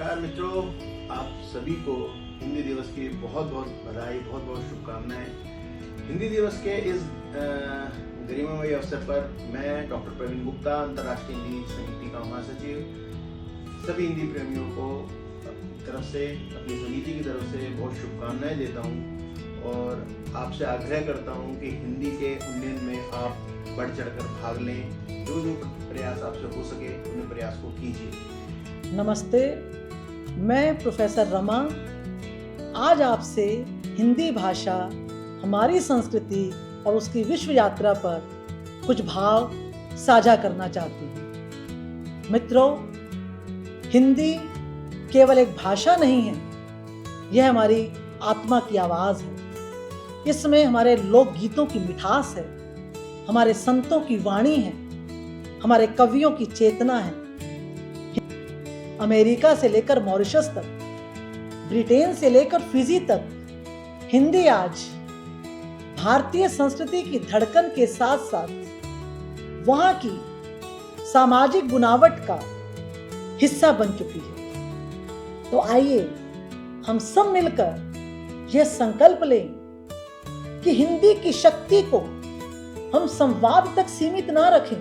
नमस्कार मित्रों, आप सभी को हिंदी दिवस की बहुत बहुत बधाई, बहुत बहुत शुभकामनाएं। हिंदी दिवस के इस गरिमामयी अवसर पर मैं डॉक्टर प्रवीण गुप्ता, अंतर्राष्ट्रीय हिंदी समिति का महासचिव, सभी हिंदी प्रेमियों को तरफ से, अपनी समिति की तरफ से बहुत शुभकामनाएं देता हूं और आपसे आग्रह करता हूं कि हिंदी के उन्नयन में आप बढ़ चढ़कर भाग लें। जो जो प्रयास आपसे हो सके उन प्रयास को कीजिए। नमस्ते, मैं प्रोफेसर रमा आज आपसे हिंदी भाषा, हमारी संस्कृति और उसकी विश्व यात्रा पर कुछ भाव साझा करना चाहती हूँ। मित्रों, हिंदी केवल एक भाषा नहीं है, यह हमारी आत्मा की आवाज़ है। इसमें हमारे लोकगीतों की मिठास है, हमारे संतों की वाणी है, हमारे कवियों की चेतना है। अमेरिका से लेकर मॉरिशस तक, ब्रिटेन से लेकर फिजी तक, हिंदी आज भारतीय संस्कृति की धड़कन के साथ साथ वहां की सामाजिक बुनावट का हिस्सा बन चुकी है। तो आइए हम सब मिलकर यह संकल्प लें कि हिंदी की शक्ति को हम संवाद तक सीमित ना रखें,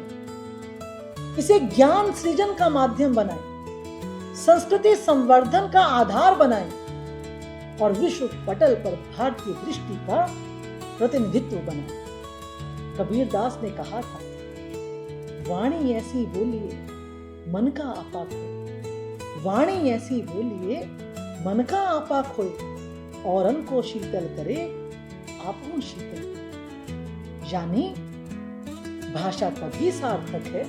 इसे ज्ञान सृजन का माध्यम बनाएं, संस्कृति संवर्धन का आधार बनाएं और विश्व पटल पर भारतीय दृष्टि का प्रतिनिधित्व बनाएं। कबीर दास ने कहा था, वाणी ऐसी बोलिए मन का आपा खोए, वाणी ऐसी बोलिए मन का आपा खोए, औरन को शीतल करे आपको शीतल। यानी भाषा तभी सार्थक है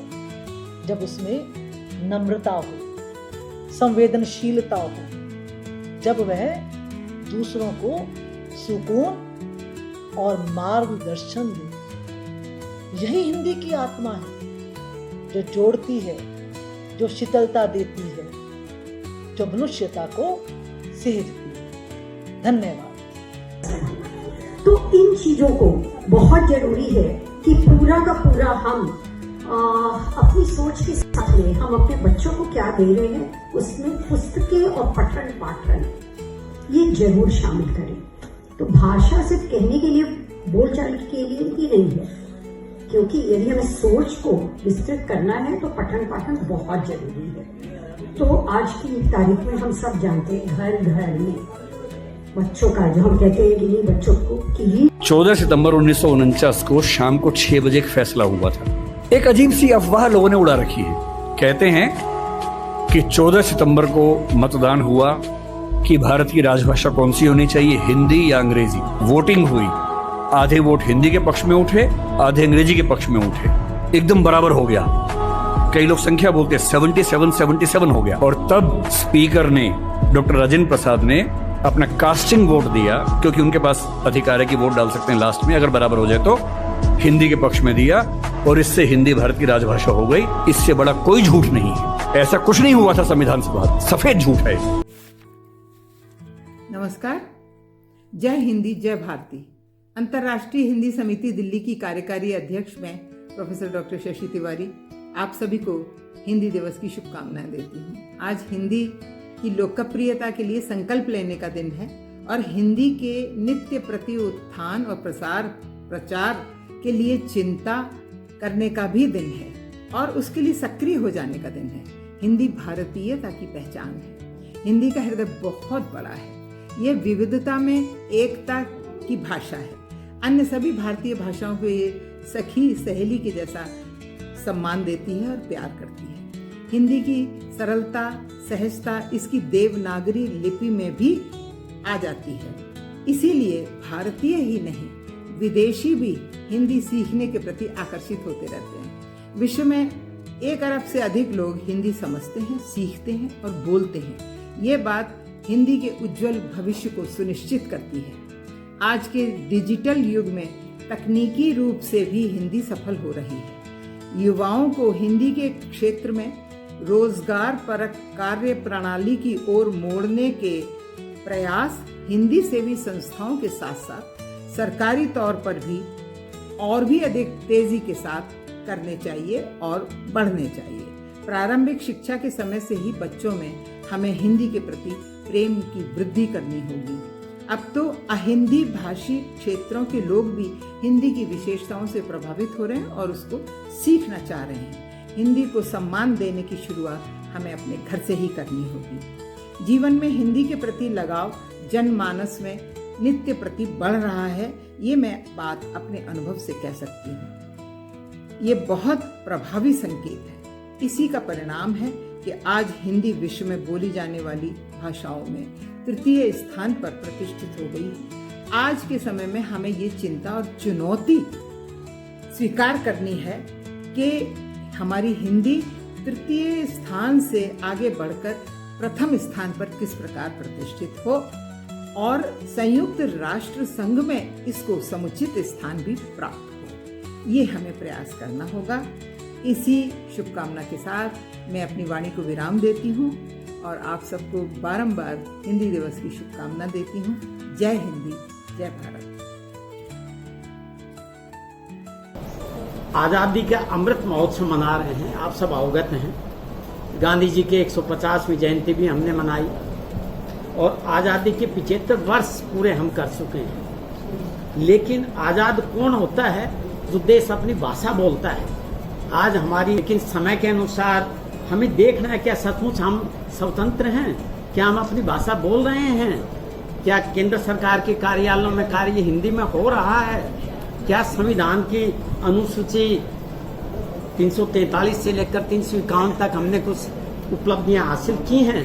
जब उसमें नम्रता हो, संवेदनशीलता हो, जब वह दूसरों को सुकून और मार्गदर्शन दे। यही हिंदी की आत्मा है, जो जोड़ती है, जो शीतलता देती है, जो मनुष्यता को सहेजती है। धन्यवाद। तो इन चीजों को बहुत जरूरी है कि पूरा का पूरा हम अपनी सोच के साथ में हम अपने बच्चों को क्या दे रहे हैं, उसमें पुस्तकें और पठन पाठन ये जरूर शामिल करें। तो भाषा सिर्फ कहने के लिए, बोलचाल के लिए ही नहीं है, क्योंकि यदि हमें सोच को विस्तृत करना है तो पठन पाठन बहुत जरूरी है। तो आज की तारीख में हम सब जानते हैं, घर घर में बच्चों का, जो हम कहते हैं कि नहीं बच्चों को कि 14 सितंबर 1949 को शाम को 6 बजे एक फैसला हुआ था। एक अजीब सी अफवाह लोगों ने उड़ा रखी है। कहते हैं कि 14 सितंबर को मतदान हुआ कि भारत की राजभाषा कौन सी होनी चाहिए, हिंदी या अंग्रेजी। वोटिंग हुई, आधे वोट हिंदी के पक्ष में उठे, आधे अंग्रेजी के पक्ष में उठे, एकदम बराबर हो गया। कई लोग संख्या बोलते 77 हो गया। और तब स्पीकर ने, डॉक्टर राजेंद्र प्रसाद ने अपना कास्टिंग वोट दिया, क्योंकि उनके पास अधिकार है कि वोट डाल सकते हैं लास्ट में, अगर बराबर हो जाए तो, हिंदी के पक्ष में दिया और इससे हिंदी भारत की राजभाषा हो गई। इससे बड़ा कोई झूठ नहीं है। ऐसा कुछ नहीं हुआ था संविधान से बाहर, सफेद झूठ है। नमस्कार, जय हिंदी जय भारती। अंतर्राष्ट्रीय हिंदी समिति दिल्ली की कार्यकारी अध्यक्ष मैं प्रोफेसर डॉक्टर शशि तिवारी आप सभी को हिंदी दिवस की शुभकामनाएं देती हूँ। आज हिंदी की लोकप्रियता के लिए संकल्प लेने का दिन है और हिंदी के नित्य प्रति उत्थान और प्रचार के लिए चिंता करने का भी दिन है और उसके लिए सक्रिय हो जाने का दिन है। हिंदी भारतीयता की पहचान है। हिंदी का हृदय बहुत बड़ा है। यह विविधता में एकता की भाषा है। अन्य सभी भारतीय भाषाओं को ये सखी सहेली के जैसा सम्मान देती है और प्यार करती है। हिंदी की सरलता, सहजता इसकी देवनागरी लिपि में भी आ जाती है। इसीलिए भारतीय ही नहीं, विदेशी भी हिंदी सीखने के प्रति आकर्षित होते रहते हैं। विश्व में 1 अरब से अधिक लोग हिंदी समझते हैं, सीखते हैं और बोलते हैं। ये बात हिंदी के उज्जवल भविष्य को सुनिश्चित करती है। आज के डिजिटल युग में तकनीकी रूप से भी हिंदी सफल हो रही है। युवाओं को हिंदी के क्षेत्र में रोजगार परक कार्य प्रणाली की ओर मोड़ने के प्रयास हिंदी सेवी संस्थाओं के साथ साथ सरकारी तौर पर भी और भी अधिक तेजी के साथ करने चाहिए और बढ़ने चाहिए। प्रारंभिक शिक्षा के समय से ही बच्चों में हमें हिंदी के प्रति प्रेम की वृद्धि करनी होगी। अब तो अहिंदी भाषी क्षेत्रों के लोग भी हिंदी की विशेषताओं से प्रभावित हो रहे हैं और उसको सीखना चाह रहे हैं। हिंदी को सम्मान देने की शुरुआत हमें अपने घर से ही करनी होगी। जीवन में हिंदी के प्रति लगाव जनमानस में नित्य प्रति बढ़ रहा है, ये मैं बात अपने अनुभव से कह सकती हूँ। ये बहुत प्रभावी संकेत है। इसी का परिणाम है कि आज हिंदी विश्व में बोली जाने वाली भाषाओं में तृतीय स्थान पर प्रतिष्ठित हो गई है। आज के समय में हमें ये चिंता और चुनौती स्वीकार करनी है कि हमारी हिंदी तृतीय स्थान से आगे बढ़कर प्रथम स्थान पर किस प्रकार प्रतिष्ठित हो और संयुक्त राष्ट्र संघ में इसको समुचित स्थान भी प्राप्त हो। ये हमें प्रयास करना होगा। इसी शुभकामना के साथ मैं अपनी वाणी को विराम देती हूँ और आप सबको बारंबार हिंदी दिवस की शुभकामना देती हूँ। जय हिंदी, जय भारत। आज़ादी का अमृत महोत्सव मना रहे हैं, आप सब अवगत हैं। गांधी जी के 150वीं जयंती भी हमने मनाई और आज़ादी के 75 वर्ष पूरे हम कर चुके हैं। लेकिन आज़ाद कौन होता है? जो देश अपनी भाषा बोलता है। आज हमारी लेकिन समय के अनुसार हमें देखना है, क्या सचमुच हम स्वतंत्र हैं? क्या हम अपनी भाषा बोल रहे हैं? क्या केंद्र सरकार के कार्यालयों में कार्य हिंदी में हो रहा है? क्या संविधान की अनुसूची 343 से लेकर 351 तक हमने कुछ उपलब्धियां हासिल की हैं?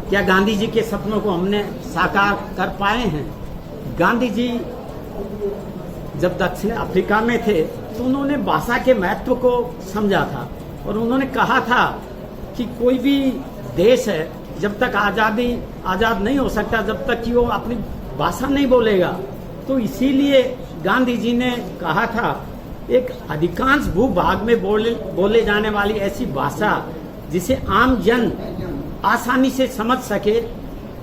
क्या गांधी जी के सपनों को हमने साकार कर पाए हैं? गांधी जी जब दक्षिण अफ्रीका में थे तो उन्होंने भाषा के महत्व को समझा था और उन्होंने कहा था कि कोई भी देश है जब तक आज़ाद नहीं हो सकता जब तक कि वो अपनी भाषा नहीं बोलेगा। तो इसीलिए गांधी जी ने कहा था एक अधिकांश भूभाग में बोले जाने वाली ऐसी भाषा जिसे आम जन आसानी से समझ सके,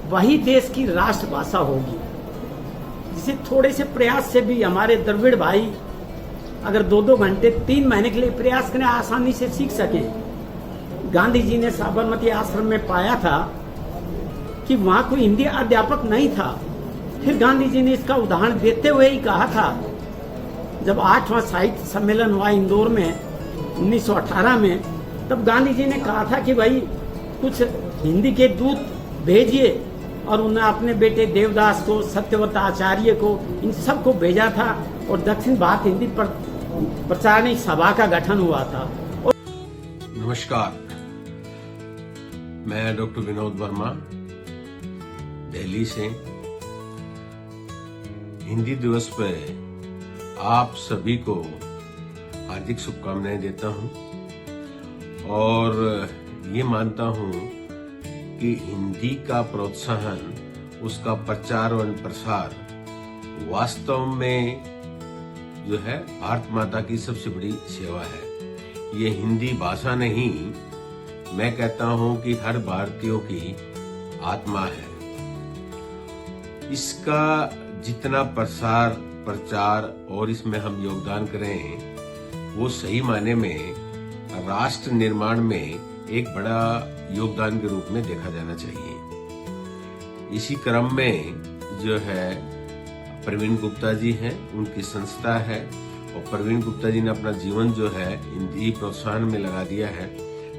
वही देश की राष्ट्रभाषा होगी। जिसे थोड़े से प्रयास से भी हमारे द्रविड़ भाई अगर 2-2 घंटे 3 महीने के लिए प्रयास करें, आसानी से सीख सकें। गांधी जी ने साबरमती आश्रम में पाया था कि वहां कोई हिंदी अध्यापक नहीं था। फिर गांधी जी ने इसका उदाहरण देते हुए ही कहा था, जब 8वां साहित्य सम्मेलन हुआ इंदौर में 1918 में, तब गांधी जी ने कहा था कि भाई कुछ हिंदी के दूत भेजिए और उन्हें अपने बेटे देवदास को, सत्यव्रत आचार्य को, इन सबको भेजा था और दक्षिण भारत हिंदी प्रचारणी सभा का गठन हुआ था। नमस्कार, मैं डॉक्टर विनोद वर्मा दिल्ली से हिंदी दिवस पर आप सभी को हार्दिक शुभकामनाएं देता हूं और ये मानता हूं कि हिंदी का प्रोत्साहन, उसका प्रचार और प्रसार वास्तव में जो है भारत माता की सबसे बड़ी सेवा है। ये हिंदी भाषा नहीं, मैं कहता हूं कि हर भारतीयों की आत्मा है। इसका जितना प्रसार, प्रचार और इसमें हम योगदान करें, वो सही मायने में राष्ट्र निर्माण में एक बड़ा योगदान के रूप में देखा जाना चाहिए। इसी क्रम में जो है प्रवीण गुप्ता जी हैं, उनकी संस्था है और प्रवीण गुप्ता जी ने अपना जीवन जो है हिंदी प्रोत्साहन में लगा दिया है।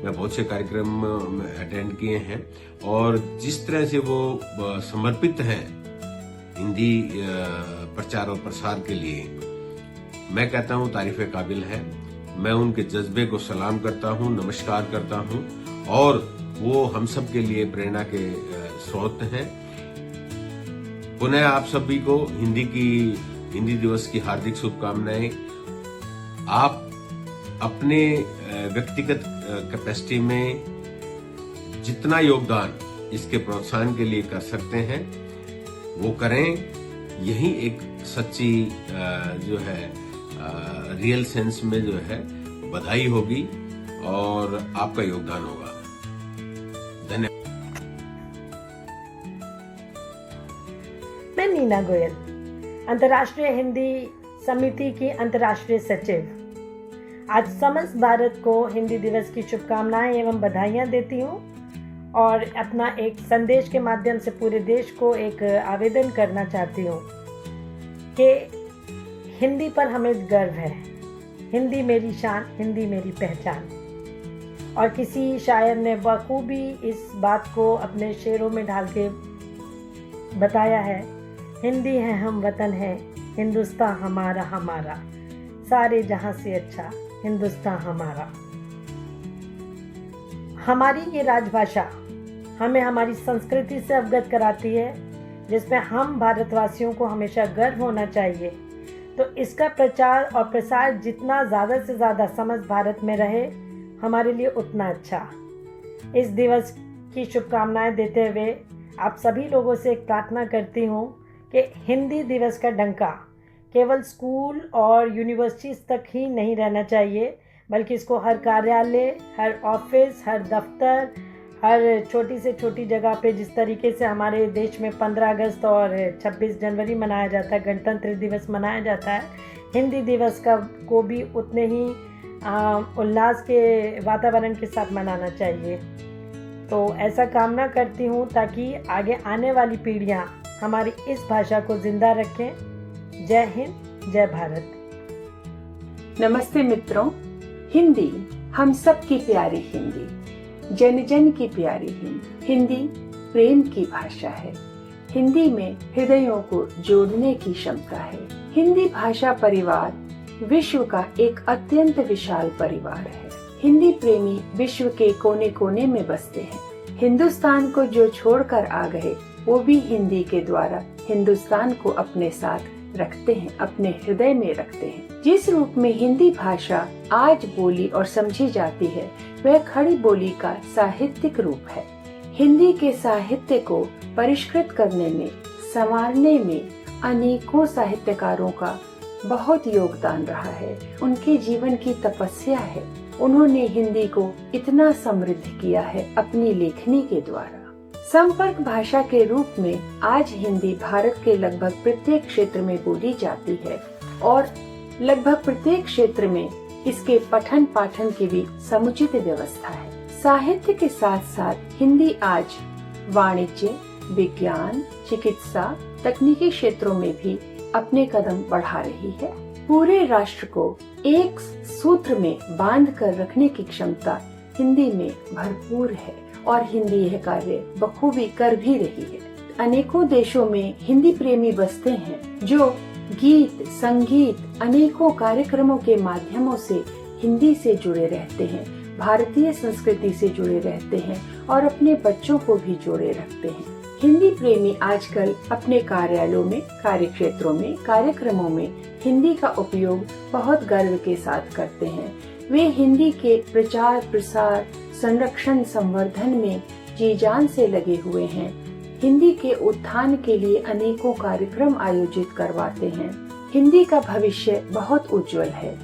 मैं बहुत से कार्यक्रम अटेंड किए हैं और जिस तरह से वो समर्पित हैं हिंदी प्रचार और प्रसार के लिए, मैं कहता हूँ तारीफ काबिल है। मैं उनके जज्बे को सलाम करता हूँ, नमस्कार करता हूँ और वो हम सब के लिए प्रेरणा के स्रोत हैं। पुनः आप सभी को हिंदी दिवस की हार्दिक शुभकामनाएं। आप अपने व्यक्तिगत कैपेसिटी में जितना योगदान इसके प्रोत्साहन के लिए कर सकते हैं वो करें। यही एक सच्ची जो है रियल सेंस में जो है बधाई होगी और आपका योगदान होगा। धन्यवाद। मैं नीना गोयल, अंतर्राष्ट्रीय हिंदी समिति की अंतर्राष्ट्रीय सचिव, आज समस्त भारत को हिंदी दिवस की शुभकामनाएं एवं बधाइयां देती हूं और अपना एक संदेश के माध्यम से पूरे देश को एक आवेदन करना चाहती हूँ कि हिंदी पर हमें गर्व है। हिंदी मेरी शान, हिंदी मेरी पहचान। और किसी शायर ने बखूबी इस बात को अपने शेरों में ढाल के बताया है, हिंदी है हम वतन है, हिंदुस्तान हमारा हमारा, सारे जहां से अच्छा हिंदुस्तान हमारा। हमारी ये राजभाषा हमें हमारी संस्कृति से अवगत कराती है, जिसमें हम भारतवासियों को हमेशा गर्व होना चाहिए। तो इसका प्रचार और प्रसार जितना ज़्यादा से ज़्यादा समस्त भारत में रहे, हमारे लिए उतना अच्छा। इस दिवस की शुभकामनाएं देते हुए आप सभी लोगों से एक प्रार्थना करती हूँ कि हिंदी दिवस का डंका केवल स्कूल और यूनिवर्सिटीज़ तक ही नहीं रहना चाहिए, बल्कि इसको हर कार्यालय, हर ऑफिस, हर दफ्तर, हर छोटी से छोटी जगह पे, जिस तरीके से हमारे देश में 15 अगस्त और 26 जनवरी मनाया जाता है, गणतंत्र दिवस मनाया जाता है, हिंदी दिवस को भी उतने ही उल्लास के वातावरण के साथ मनाना चाहिए। तो ऐसा कामना करती हूँ ताकि आगे आने वाली पीढ़ियाँ हमारी इस भाषा को जिंदा रखें। जय हिंद, जय भारत। नमस्ते मित्रों, हिंदी हम सब की प्यारी हिंदी, जन जन की प्यारी हिंदी। हिंदी प्रेम की भाषा है। हिंदी में हृदयों को जोड़ने की क्षमता है। हिंदी भाषा परिवार विश्व का एक अत्यंत विशाल परिवार है। हिंदी प्रेमी विश्व के कोने कोने में बसते हैं। हिंदुस्तान को जो छोड़कर आ गए, वो भी हिंदी के द्वारा हिंदुस्तान को अपने साथ रखते हैं, अपने हृदय में रखते हैं। जिस रूप में हिंदी भाषा आज बोली और समझी जाती है, वह खड़ी बोली का साहित्यिक रूप है। हिंदी के साहित्य को परिष्कृत करने में, संवारने में अनेकों साहित्यकारों का बहुत योगदान रहा है। उनके जीवन की तपस्या है। उन्होंने हिंदी को इतना समृद्ध किया है अपनी लेखनी के द्वारा। संपर्क भाषा के रूप में आज हिंदी भारत के लगभग प्रत्येक क्षेत्र में बोली जाती है और लगभग प्रत्येक क्षेत्र में इसके पठन पाठन की भी समुचित व्यवस्था है। साहित्य के साथ साथ हिंदी आज वाणिज्य, विज्ञान, चिकित्सा, तकनीकी क्षेत्रों में भी अपने कदम बढ़ा रही है। पूरे राष्ट्र को एक सूत्र में बांध कर रखने की क्षमता हिंदी में भरपूर है और हिंदी यह कार्य बखूबी कर भी रही है। अनेकों देशों में हिंदी प्रेमी बसते हैं जो गीत, संगीत, अनेकों कार्यक्रमों के माध्यमों से हिंदी से जुड़े रहते हैं, भारतीय संस्कृति से जुड़े रहते हैं और अपने बच्चों को भी जोड़े रखते हैं। हिंदी प्रेमी आजकल अपने कार्यालयों में, कार्यक्षेत्रों में, कार्यक्रमों में हिंदी का उपयोग बहुत गर्व के साथ करते हैं। वे हिंदी के प्रचार, प्रसार, संरक्षण, संवर्धन में जी जान से लगे हुए हैं। हिंदी के उत्थान के लिए अनेकों कार्यक्रम आयोजित करवाते हैं। हिंदी का भविष्य बहुत उज्जवल है।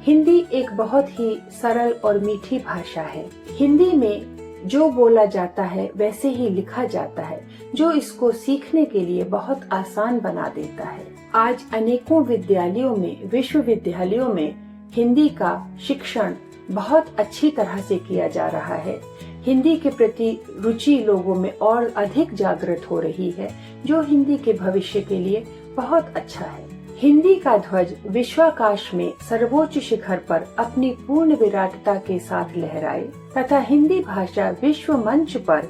हिंदी एक बहुत ही सरल और मीठी भाषा है। हिंदी में जो बोला जाता है वैसे ही लिखा जाता है, जो इसको सीखने के लिए बहुत आसान बना देता है। आज अनेकों विद्यालयों में, विश्वविद्यालयों में हिंदी का शिक्षण बहुत अच्छी तरह से किया जा रहा है। हिंदी के प्रति रुचि लोगों में और अधिक जागृत हो रही है, जो हिंदी के भविष्य के लिए बहुत अच्छा है। हिंदी का ध्वज विश्वाकाश में सर्वोच्च शिखर पर अपनी पूर्ण विराटता के साथ लहराए तथा हिंदी भाषा विश्व मंच पर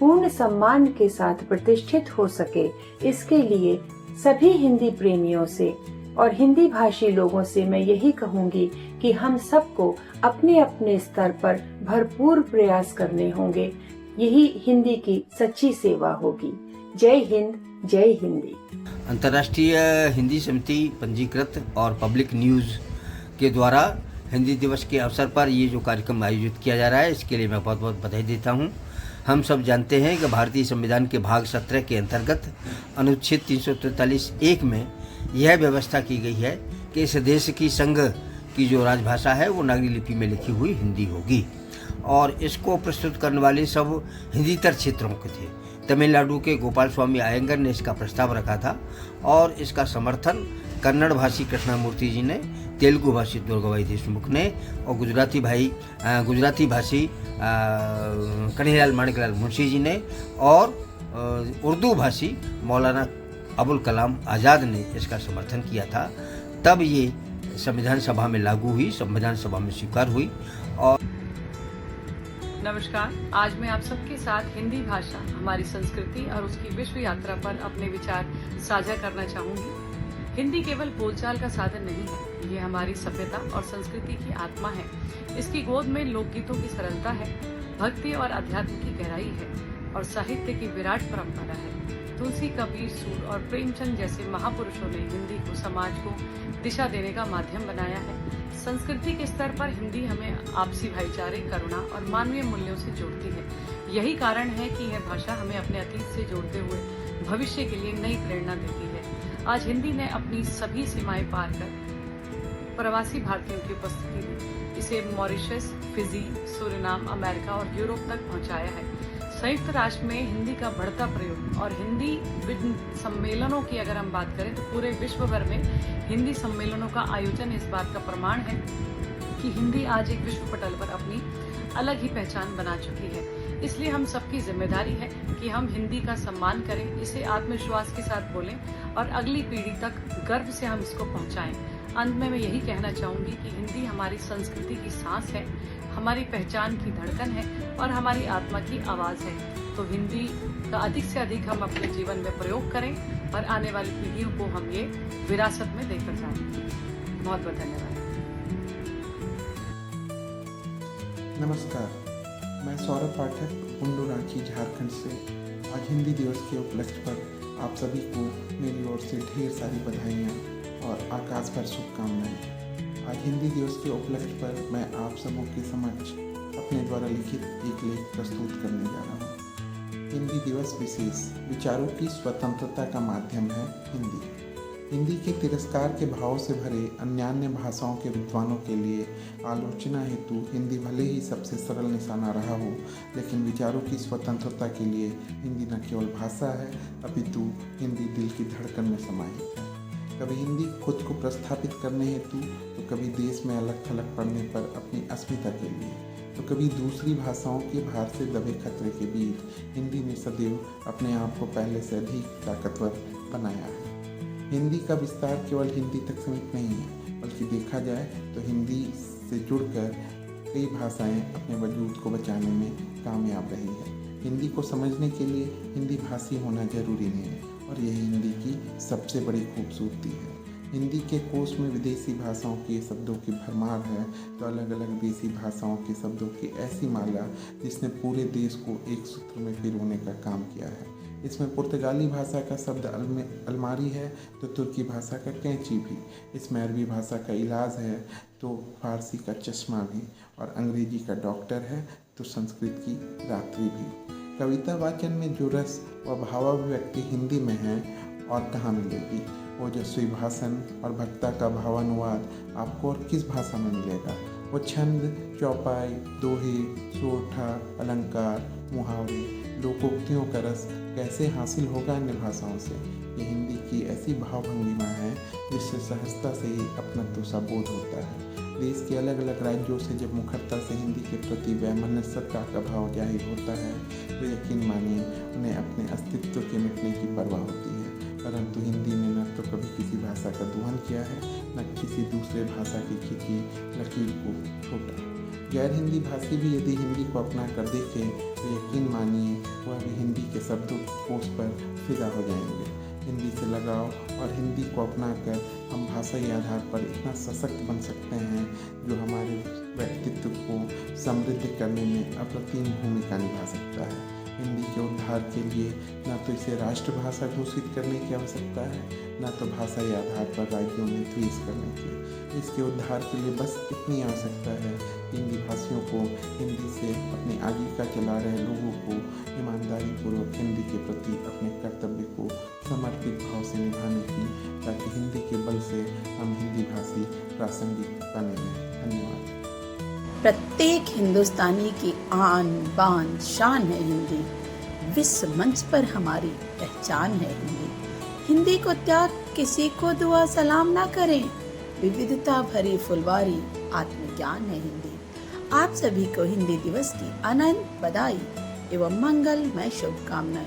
पूर्ण सम्मान के साथ प्रतिष्ठित हो सके, इसके लिए सभी हिंदी प्रेमियों से और हिंदी भाषी लोगों से मैं यही कहूंगी कि हम सबको अपने अपने स्तर पर भरपूर प्रयास करने होंगे। यही हिंदी की सच्ची सेवा होगी। जय हिंद, जय हिंदी। अंतर्राष्ट्रीय हिंदी समिति पंजीकृत और पब्लिक न्यूज़ के द्वारा हिंदी दिवस के अवसर पर ये जो कार्यक्रम आयोजित किया जा रहा है, इसके लिए मैं बहुत बहुत बधाई देता हूँ। हम सब जानते हैं कि भारतीय संविधान के भाग 17 के अंतर्गत अनुच्छेद 343(1) में यह व्यवस्था की गई है कि इस देश की संघ की जो राजभाषा है वो नागरी लिपि में लिखी हुई हिंदी होगी और इसको प्रस्तुत करने वाले सब हिंदीतर क्षेत्रों के थे। तमिलनाडु के गोपाल स्वामी आयंगर ने इसका प्रस्ताव रखा था और इसका समर्थन कन्नड़ भाषी कृष्णामूर्ति जी ने तेलुगु भाषी दुर्गाबाई देशमुख ने और गुजराती भाषी कन्हैयालाल माणिकलाल मुंशी जी ने और उर्दू भाषी मौलाना अबुल कलाम आज़ाद ने इसका समर्थन किया था। तब ये संविधान सभा में लागू हुई, संविधान सभा में स्वीकार हुई। और नमस्कार, आज मैं आप सबके साथ हिंदी भाषा, हमारी संस्कृति और उसकी विश्व यात्रा पर अपने विचार साझा करना चाहूंगी। हिंदी केवल बोलचाल का साधन नहीं है, ये हमारी सभ्यता और संस्कृति की आत्मा है। इसकी गोद में लोकगीतों की सरलता है, भक्ति और अध्यात्म की गहराई है और साहित्य की विराट परंपरा है। तुलसी, कबीर, सूर और प्रेमचंद जैसे महापुरुषों ने हिंदी को समाज को दिशा देने का माध्यम बनाया है। संस्कृति के स्तर पर हिंदी हमें आपसी भाईचारे, करुणा और मानवीय मूल्यों से जोड़ती है। यही कारण है कि यह भाषा हमें अपने अतीत से जोड़ते हुए भविष्य के लिए नई प्रेरणा देती है। आज हिंदी ने अपनी सभी सीमाएं पार कर प्रवासी भारतीयों की उपस्थिति में इसे मॉरिशस, फिजी, सूरीनाम, अमेरिका और यूरोप तक पहुंचाया है। संयुक्त राष्ट्र में हिंदी का बढ़ता प्रयोग और हिंदी सम्मेलनों की अगर हम बात करें तो पूरे विश्व भर में हिंदी सम्मेलनों का आयोजन इस बात का प्रमाण है कि हिंदी आज एक विश्व पटल पर अपनी अलग ही पहचान बना चुकी है। इसलिए हम सबकी जिम्मेदारी है कि हम हिंदी का सम्मान करें, इसे आत्मविश्वास के साथ बोलें और अगली पीढ़ी तक गर्व से हम इसको पहुंचाएं। अंत में मैं यही कहना चाहूंगी कि हिंदी हमारी संस्कृति की सांस है, हमारी पहचान की धड़कन है और हमारी आत्मा की आवाज है। तो हिंदी का अधिक से अधिक हम अपने जीवन में प्रयोग करें और आने वाली पीढ़ियों को हम ये विरासत में देकर जाएं। बहुत बहुत धन्यवाद। नमस्कार, मैं सौरभ पाठक, कुंडू, रांची, झारखंड से। आज हिंदी दिवस के उपलक्ष्य पर आप सभी को मेरी ओर से ढेर सारी बधाइयाँ और आकाश भर शुभकामनाएं। आज हिंदी दिवस के उपलक्ष्य पर मैं आप सबों के समक्ष अपने द्वारा लिखित एक लेख प्रस्तुत करने जा रहा हूँ। हिंदी दिवस विशेष, विचारों की स्वतंत्रता का माध्यम है हिंदी। हिंदी के तिरस्कार के भाव से भरे अन्यान्य भाषाओं के विद्वानों के लिए आलोचना हेतु हिंदी भले ही सबसे सरल निशाना रहा हो, लेकिन विचारों की स्वतंत्रता के लिए हिंदी न केवल भाषा है अपितु हिंदी दिल की धड़कन में समाहित है। कभी हिंदी खुद को प्रस्थापित करने हेतु, तो कभी देश में अलग थलग पड़ने पर अपनी अस्मिता के लिए, तो कभी दूसरी भाषाओं के भार से दबे खतरे के बीच हिंदी ने सदैव अपने आप को पहले से अधिक ताकतवर बनाया है। हिंदी का विस्तार केवल हिंदी तक सीमित नहीं है, बल्कि देखा जाए तो हिंदी से जुड़कर कई भाषाएं अपने वजूद को बचाने में कामयाब रही है। हिंदी को समझने के लिए हिंदी भाषी होना जरूरी नहीं है और यही हिंदी की सबसे बड़ी खूबसूरती है। हिंदी के कोश में विदेशी भाषाओं के शब्दों की भरमार है, तो अलग अलग देसी भाषाओं के शब्दों की ऐसी माला जिसने पूरे देश को एक सूत्र में पिरोने का काम किया है। इसमें पुर्तगाली भाषा का शब्द अलमारी है तो तुर्की भाषा का कैंची भी, इसमें अरबी भाषा का इलाज है तो फारसी का चश्मा भी, और अंग्रेजी का डॉक्टर है तो संस्कृत की रात्रि भी। कविता वाचन में जो रस व भावाभिव्यक्ति हिंदी में है और कहाँ मिलेगी। ओजस्वी भाषण और भक्ता का भावानुवाद आपको और किस भाषा में मिलेगा। वो छंद, चौपाई, दोहे, सोठा, अलंकार, मुहावरे, लोकोक्तियों का रस कैसे हासिल होगा अन्य भाषाओं से। ये हिंदी की ऐसी भावभंगिमा है जिससे सहजता से ही अपनत्व सा बोध होता है। देश के अलग अलग राज्यों से जब मुखरता से हिंदी के प्रति वैमनस्यता का भाव जाहिर होता है तो यकीन मानिए उन्हें अपने अस्तित्व के मिटने की परवाह होती है। परंतु हिंदी ने न तो कभी किसी भाषा का दोहन किया है, न किसी दूसरे भाषा की खींची लकीर को छोटा। गैर हिंदी भाषी भी यदि हिंदी को अपना कर देखें तो यकीन मानिए वह भी हिंदी के शब्दकोश पर फिदा हो जाएंगे। हिंदी से लगाव और हिंदी को अपनाकर हम भाषाई आधार पर इतना सशक्त बन सकते हैं जो हमारे व्यक्तित्व को समृद्ध करने में अप्रतिम भूमिका निभा सकता है। हिंदी के उद्धार के लिए न तो इसे राष्ट्रभाषा घोषित करने की आवश्यकता है, न तो भाषाई आधार पर राज्यों में द्वेष करने की। इसके उद्धार के लिए बस इतनी आवश्यकता है कि हिंदी भाषियों को हिंदी से अपनी आजीविका चला रहे लोगों को ईमानदारी पूर्वक हिंदी के प्रति अपने कर्तव्य को समर्पित भाव से निभाने की, ताकि हिंदी के बल से हम हिंदी भाषी प्रासंगिक बने रहें। धन्यवाद। प्रत्येक हिंदुस्तानी की आन बान शान है हिंदी, विश्व मंच पर हमारी पहचान है हिंदी। हिंदी को त्याग किसी को दुआ सलाम ना करें, विविधता भरी फुलवारी आत्मज्ञान है हिंदी। आप सभी को हिंदी दिवस की अनंत बधाई एवं मंगलमय शुभकामनाएं।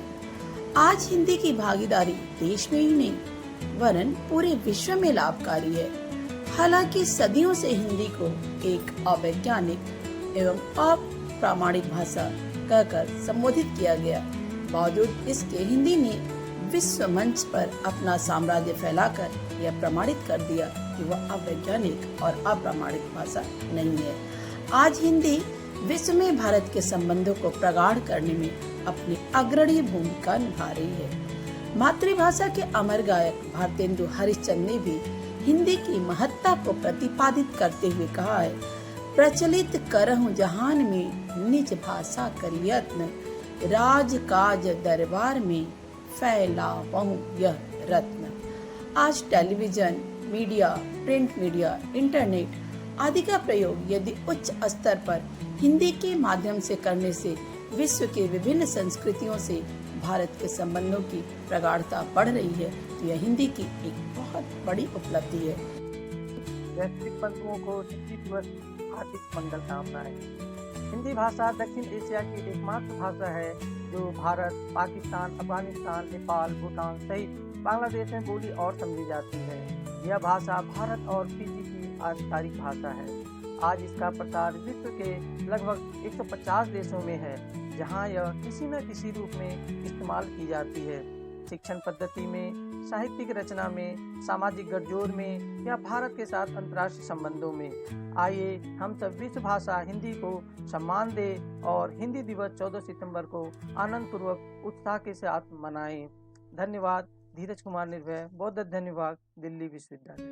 आज हिंदी की भागीदारी देश में ही नहीं वरन पूरे विश्व में लाभकारी है। हालांकि सदियों से हिंदी को एक अवैज्ञानिक एवं अप्रामाणिक भाषा कहकर संबोधित किया गया, बावजूद इसके हिंदी ने विश्व मंच पर अपना साम्राज्य फैलाकर यह प्रमाणित कर दिया कि वह अवैज्ञानिक और अप्रामाणिक भाषा नहीं है। आज हिंदी विश्व में भारत के संबंधों को प्रगाढ़ करने में अपनी अग्रणी भूमिका निभा रही है। मातृभाषा के अमर गायक भारतेंदु हरिश्चंद्र ने भी हिंदी की महत्ता को प्रतिपादित करते हुए कहा है, प्रचलित करहु जहान में निज भाषा करि यत्न, राज काज दरबार में फैलावहु यह रत्न। आज television, media, print media, internet आदि का प्रयोग यदि उच्च स्तर पर हिंदी के माध्यम से करने से विश्व के विभिन्न संस्कृतियों से भारत के संबंधों की प्रगाढ़ता बढ़ रही है, तो यह हिंदी की एक बहुत बड़ी उपलब्धि है। वैश्विक बंधुओं को हिंदी दिवस हार्दिक मंगल कामनाएं। हिंदी भाषा दक्षिण एशिया की एकमात्र भाषा है जो भारत, पाकिस्तान, अफगानिस्तान, नेपाल, भूटान सहित बांग्लादेश में बोली और समझी जाती है। यह भाषा भारत और फिजी की आधिकारिक भाषा है। आज इसका प्रसार विश्व के लगभग 150 देशों में है, जहां यह किसी न किसी रूप में इस्तेमाल की जाती है। शिक्षण पद्धति में, साहित्यिक रचना में, सामाजिक गठजोड़ में या भारत के साथ अंतर्राष्ट्रीय संबंधों में। आइए हम सब विश्व भाषा हिंदी को सम्मान दें और हिंदी दिवस 14 सितंबर को आनंद पूर्वक उत्साह के साथ मनाएं। धन्यवाद। धीरज कुमार निर्भय, बौद्ध अध्ययन विभाग, दिल्ली विश्वविद्यालय।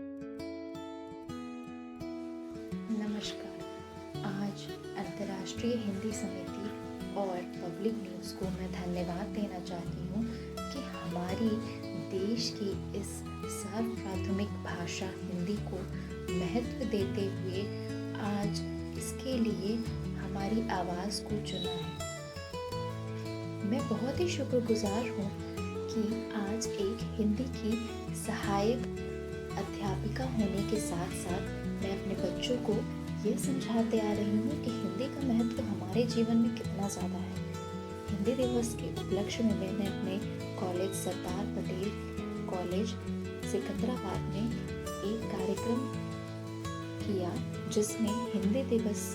नमस्कार। आज अंतर्राष्ट्रीय हिंदी समिति और पब्लिक न्यूज़ को मैं धन्यवाद देना चाहती हूँ कि हमारी देश की इस सर्वप्राथमिक भाषा हिंदी को महत्व देते हुए आज इसके लिए हमारी आवाज़ को चुना है। मैं बहुत ही शुक्रगुजार हूँ कि आज एक हिंदी की सहायक अध्यापिका होने के साथ साथ मैं अपने बच्चों को ये समझाते आ रही हूँ कि हिंदी का महत्व हमारे जीवन में कितना ज़्यादा है। हिंदी दिवस के उपलक्ष्य में मैंने अपने कॉलेज सरदार पटेल कॉलेज सिकंदराबाद में एक कार्यक्रम किया, जिसमें हिंदी दिवस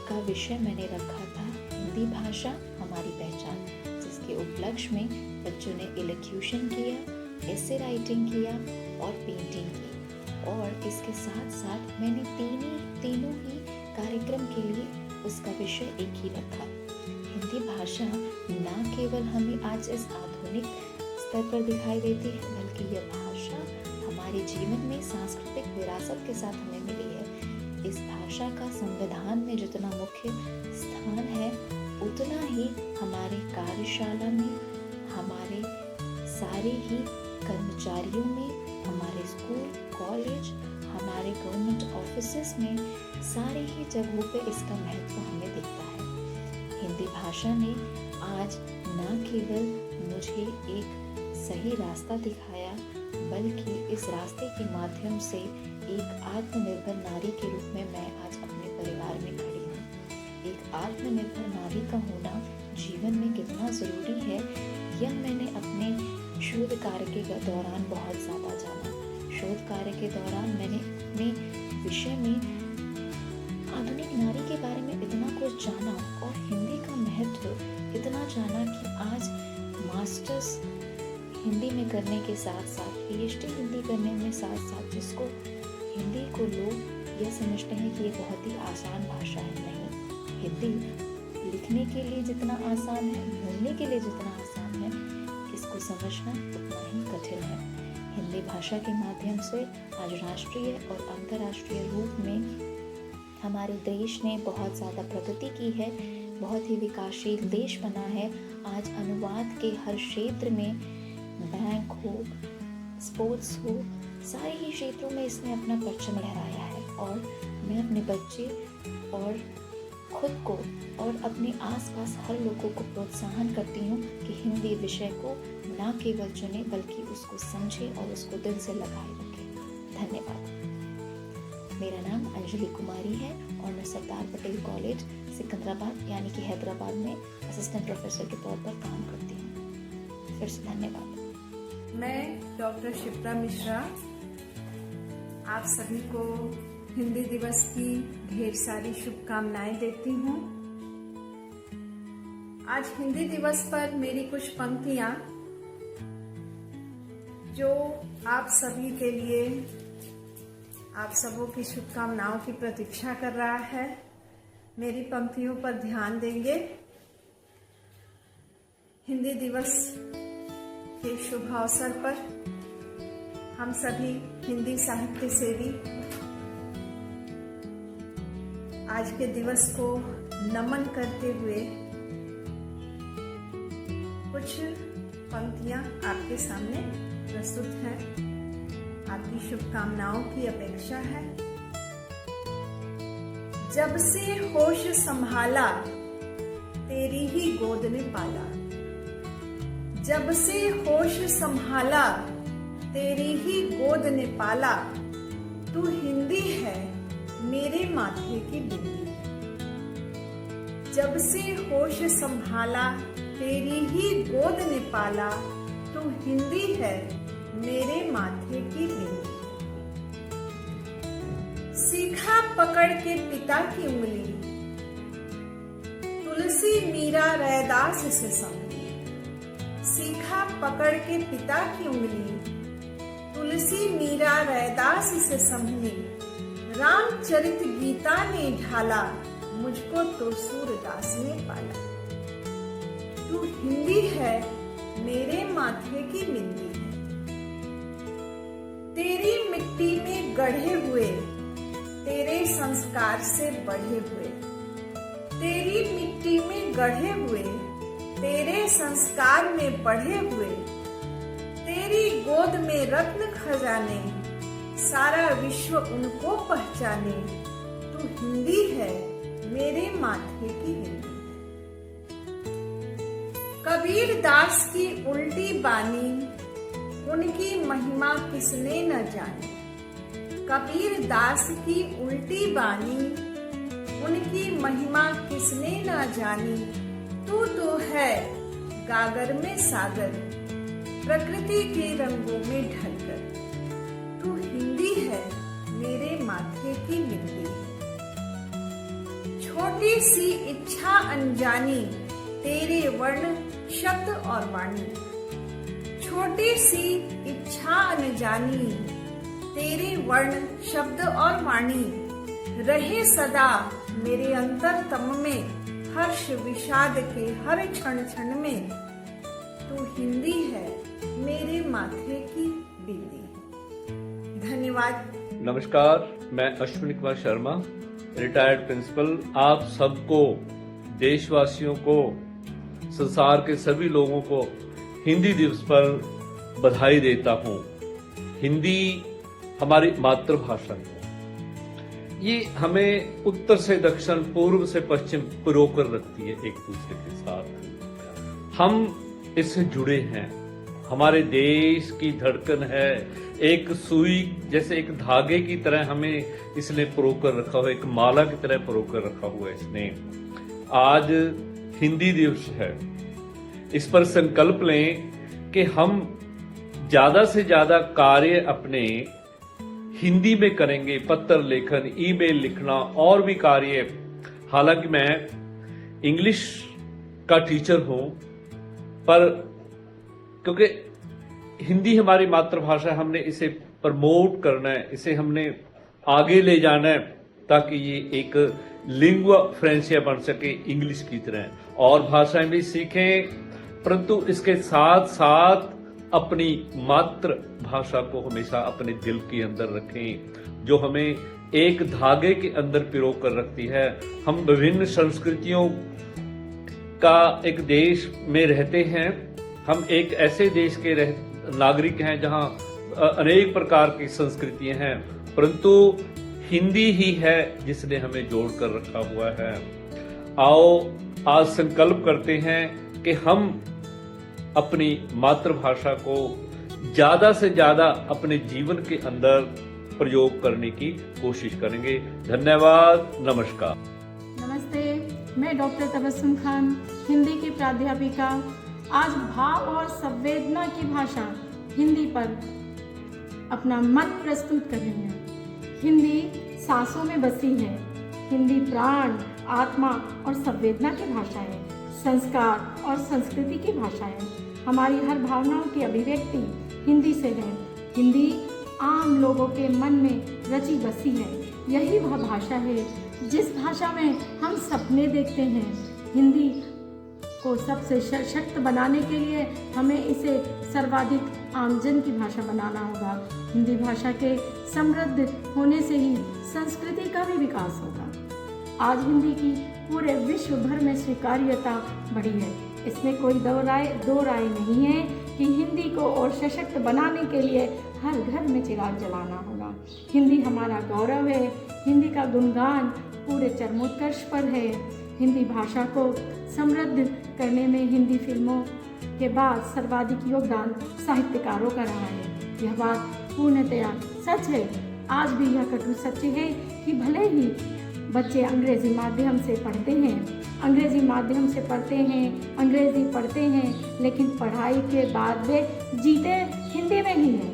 का विषय मैंने रखा था हिंदी भाषा हमारी पहचान, जिसके उपलक्ष्य में बच्चों ने इलोक्यूशन किया, एसे राइटिंग किया और पेंटिंग की। और इसके साथ साथ मैंने तीनों ही कार्यक्रम के लिए उसका विषय एक ही रखा। हिंदी भाषा न केवल हमें आज इस आधुनिक स्तर पर दिखाई देती है, बल्कि यह भाषा हमारे जीवन में सांस्कृतिक विरासत के साथ हमें मिली है। इस भाषा का संविधान में जितना मुख्य स्थान है, उतना ही हमारे कार्यशाला में, हमारे सारे ही कर्मचारियों में, हमारे स्कूल, कॉलेज, हमारे गवर्नमेंट ऑफिसेस में, सारे ही जगहों पे इसका महत्व हमें दिखता है। हिंदी भाषा ने आज न केवल मुझे एक सही रास्ता दिखाया, बल्कि इस रास्ते के माध्यम से एक आत्मनिर्भर नारी के रूप में मैं आज अपने परिवार में खड़ी हूँ। एक आत्मनिर्भर नारी का होना जीवन में कितना ज़रूरी है, यह मैंने अपने शोध कार्य के दौरान बहुत ज़्यादा जाना। शोध कार्य के दौरान मैंने अपने विषय में आधुनिक नारी के बारे में इतना कुछ जाना और हिंदी का महत्व इतना जाना कि आज मास्टर्स हिंदी में करने के साथ साथ पीएचडी हिंदी करने में साथ साथ जिसको हिंदी को लोग यह समझते हैं कि ये बहुत ही आसान भाषा है। नहीं, हिंदी लिखने के लिए जितना आसान है, बोलने के लिए जितना आसान है, इसको समझना उतना ही कठिन है। हिंदी भाषा के माध्यम से आज राष्ट्रीय और अंतर्राष्ट्रीय रूप में हमारे देश ने बहुत ज़्यादा प्रगति की है, बहुत ही विकासशील देश बना है। आज अनुवाद के हर क्षेत्र में, बैंक हो, स्पोर्ट्स हो, सारे ही क्षेत्रों में इसने अपना परचम लहराया है। और मैं अपने बच्चे और खुद को और अपने आसपास हर लोगों को प्रोत्साहन करती हूँ कि हिंदी विषय को न केवल चुने बल्कि उसको समझे और उसको दिल से लगाए रखें। धन्यवाद। मेरा नाम अंजलि कुमारी है और मैं सरदार पटेल कॉलेज सिकंदराबाद यानी कि हैदराबाद में असिस्टेंट प्रोफेसर के तौर पर काम करती हूँ। फिर से धन्यवाद। मैं डॉक्टर शिप्रा मिश्रा आप सभी को हिंदी दिवस की ढेर सारी शुभकामनाएं देती हूँ। आज हिंदी दिवस पर मेरी कुछ पंक्तियाँ जो आप सभी के लिए आप सबों की शुभकामनाओं की प्रतीक्षा कर रहा है। मेरी पंक्तियों पर ध्यान देंगे। हिंदी दिवस के शुभ अवसर पर हम सभी हिंदी साहित्य सेवी आज के दिवस को नमन करते हुए कुछ पंक्तियां आपके सामने प्रस्तुत हैं। आपकी शुभकामनाओं की अपेक्षा है। जब से होश संभाला तेरी ही गोद ने पाला, जब से होश संभाला तेरी ही गोद ने पाला, तू हिंदी है मेरे माथे की बिंदी। जब से होश संभाला तेरी ही गोद ने पाला, तू हिंदी है मेरे माथे की बिंदी। सीखा पकड़ के पिता की उंगली, तुलसी मीरा रैदास से संभली। सीखा पकड़ के पिता की उंगली, तुलसी मीरा रैदास से संभली। रामचरित गीता ने ढाला, मुझको तो सूरदास ने पाला। तू हिंदी है मेरे माथे की बिंदी। तेरी मिट्टी में गढ़े हुए, तेरे संस्कार से बढ़े हुए। तेरी मिट्टी में गढ़े हुए, तेरे संस्कार में बढ़े हुए। तेरी गोद में रत्न खजाने, सारा विश्व उनको पहचाने। तू हिंदी है मेरे माथे की बिंदी। कबीर दास की उल्टी बानी, उनकी महिमा किसने न जानी। कबीर दास की उल्टी बानी, उनकी महिमा किसने न जानी। तू तो है गागर में सागर, प्रकृति के रंगों में ढलकर। तू हिंदी है मेरे माथे की बिंदी। छोटी सी इच्छा अनजानी, तेरे वर्ण शब्द और वाणी। छोटी सी इच्छा अनजानी, तेरे वर्ण शब्द और वाणी। रहे सदा मेरे अंतरतम में, हर्ष विषाद के हर क्षण क्षण में। तू हिंदी है मेरे माथे की बिंदी। धन्यवाद। नमस्कार, मैं अश्विनी कुमार शर्मा, रिटायर्ड प्रिंसिपल, आप सबको, देशवासियों को, संसार के सभी लोगों को हिंदी दिवस पर बधाई देता हूँ। हिंदी हमारी मातृभाषा है। ये हमें उत्तर से दक्षिण, पूर्व से पश्चिम पिरोकर रखती है एक दूसरे के साथ। हम इससे जुड़े हैं। हमारे देश की धड़कन है। एक सुई जैसे एक धागे की तरह हमें इसने पिरोकर रखा हुआ, एक माला की तरह पिरोकर रखा हुआ है इसने। आज हिंदी दिवस है। इस पर संकल्प लें कि हम ज्यादा से ज्यादा कार्य अपने हिंदी में करेंगे। पत्र लेखन, ईमेल लिखना और भी कार्य। हालांकि मैं इंग्लिश का टीचर हूं, पर क्योंकि हिंदी हमारी मातृभाषा है, हमने इसे प्रमोट करना है, इसे हमने आगे ले जाना है ताकि ये एक लिंगुआ फ्रेंसिया बन सके इंग्लिश की तरह। और भाषाएं भी सीखें, परंतु इसके साथ साथ अपनी मातृभाषा को हमेशा अपने दिल के अंदर रखें, जो हमें एक धागे के अंदर पिरो कर रखती है। हम विभिन्न संस्कृतियों का एक देश में रहते हैं। हम एक ऐसे देश के नागरिक हैं जहां अनेक प्रकार की संस्कृतियां हैं, परंतु हिंदी ही है जिसने हमें जोड़ कर रखा हुआ है। आओ आज संकल्प करते हैं कि हम अपनी मातृभाषा को ज्यादा से ज्यादा अपने जीवन के अंदर प्रयोग करने की कोशिश करेंगे। धन्यवाद, नमस्कार। नमस्ते, मैं डॉक्टर तबस्सुम खान, हिंदी की प्राध्यापिका, आज भाव और संवेदना की भाषा हिंदी पर अपना मत प्रस्तुत कर रही हूँ। हिंदी सांसों में बसी है। हिंदी प्राण, आत्मा और संवेदना की भाषा है, संस्कार और संस्कृति की भाषा है। हमारी हर भावनाओं की अभिव्यक्ति हिंदी से है। हिंदी आम लोगों के मन में रची बसी है। यही वह भाषा है जिस भाषा में हम सपने देखते हैं। हिंदी को सबसे सशक्त बनाने के लिए हमें इसे सर्वाधिक आमजन की भाषा बनाना होगा। हिंदी भाषा के समृद्ध होने से ही संस्कृति का भी विकास होगा। आज हिंदी की पूरे विश्व भर में स्वीकार्यता बढ़ी है। इसमें कोई दो राय नहीं है कि हिंदी को और सशक्त बनाने के लिए हर घर में चिराग जलाना होगा। हिंदी हमारा गौरव है। हिंदी का गुणगान पूरे चरमोत्कर्ष पर है। हिंदी भाषा को समृद्ध करने में हिंदी फिल्मों के बाद सर्वाधिक योगदान साहित्यकारों का रहा है। यह बात पूर्णतया सच है। आज भी यह कटु सत्य है कि भले ही बच्चे अंग्रेजी माध्यम से पढ़ते हैं, लेकिन पढ़ाई के बाद वे जीते हिंदी में ही हैं।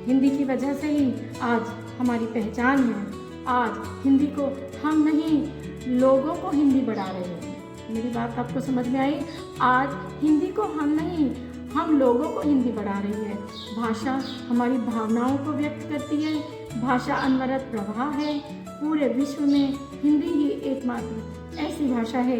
हिंदी की वजह से ही आज हमारी पहचान है। आज हिंदी को हम नहीं, लोगों को हिंदी बढ़ा रहे हैं। मेरी बात आपको समझ में आई? आज हिंदी को हम नहीं, हम लोगों को हिंदी बढ़ा रही है। भाषा हमारी भावनाओं को व्यक्त करती है। भाषा अनवरत प्रवाह है। पूरे विश्व में हिंदी ही एकमात्र ऐसी भाषा है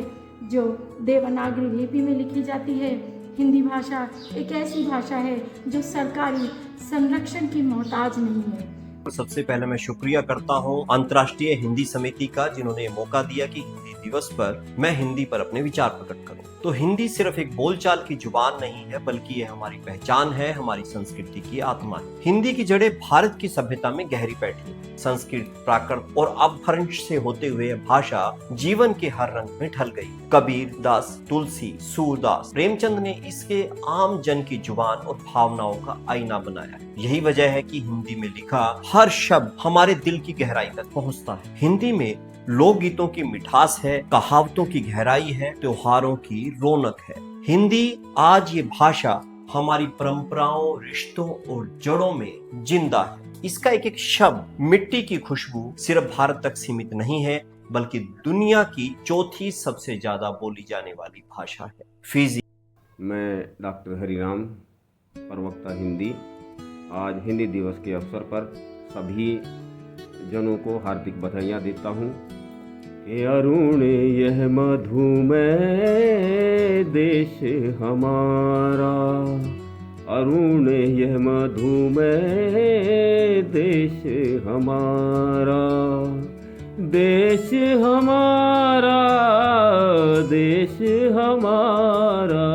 जो देवनागरी लिपि में लिखी जाती है। हिंदी भाषा एक ऐसी भाषा है जो सरकारी संरक्षण की मोहताज नहीं है। सबसे पहले मैं शुक्रिया करता हूं अंतर्राष्ट्रीय हिंदी समिति का, जिन्होंने मौका दिया कि हिंदी दिवस पर मैं हिंदी पर अपने विचार प्रकट करूं। तो हिंदी सिर्फ एक बोलचाल की जुबान नहीं है, बल्कि ये हमारी पहचान है, हमारी संस्कृति की आत्मा है। हिंदी की जड़ें भारत की सभ्यता में गहरी बैठी है। संस्कृत, प्राकृत और अपभ्रंश से होते हुए यह भाषा जीवन के हर रंग में ढल गई। कबीर दास, तुलसी, सूरदास, प्रेमचंद ने इसके आम जन की जुबान और भावनाओं का आईना बनाया। यही वजह है कि हिंदी में लिखा हर शब्द हमारे दिल की गहराई तक पहुंचता है। हिंदी में लोकगीतों की मिठास है, कहावतों की गहराई है, त्योहारों की रौनक है। हिंदी आज ये भाषा हमारी परंपराओं, रिश्तों और जड़ों में जिंदा है। इसका एक एक शब्द, मिट्टी की खुशबू सिर्फ भारत तक सीमित नहीं है, बल्कि दुनिया की चौथी सबसे ज्यादा बोली जाने वाली भाषा है। फिजी। मैं डॉक्टर हरिराम, प्रवक्ता हिंदी, आज हिंदी दिवस के अवसर पर सभी जनों को हार्दिक बधाइयाँ देता हूँ। अरुण यह मधुमेह देश हमारा, अरुण यह मधुमेह देश हमारा, देश हमारा, देश हमारा,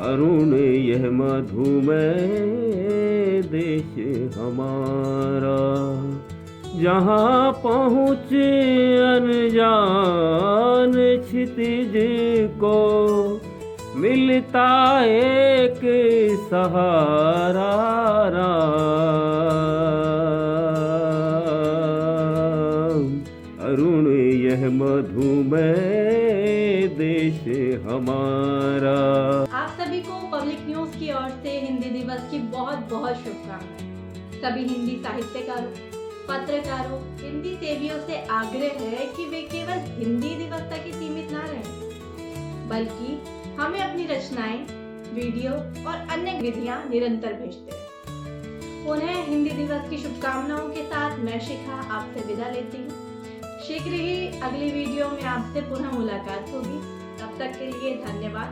अरुण यह मधुमेह देश हमारा। जहाँ पहुँचे अनजान क्षितिज को, मिलता एक सहारा। अरुण यह मधुमेह देश हमारा। आप सभी को पब्लिक न्यूज की ओर से हिंदी दिवस की बहुत बहुत शुभकामनाएं। सभी हिंदी साहित्यकारों, पत्रकारों, हिंदी सेवियों से आग्रह है कि वे केवल हिंदी दिवस तक ही सीमित ना रहें, बल्कि हमें अपनी रचनाएं, वीडियो और अन्य विधियां निरंतर भेजते रहें। पुनः हिंदी दिवस की शुभकामनाओं के साथ मैं शिखा आपसे विदा लेती हूँ। शीघ्र ही अगली वीडियो में आपसे पुनः मुलाकात होगी। तब तक के लिए धन्यवाद।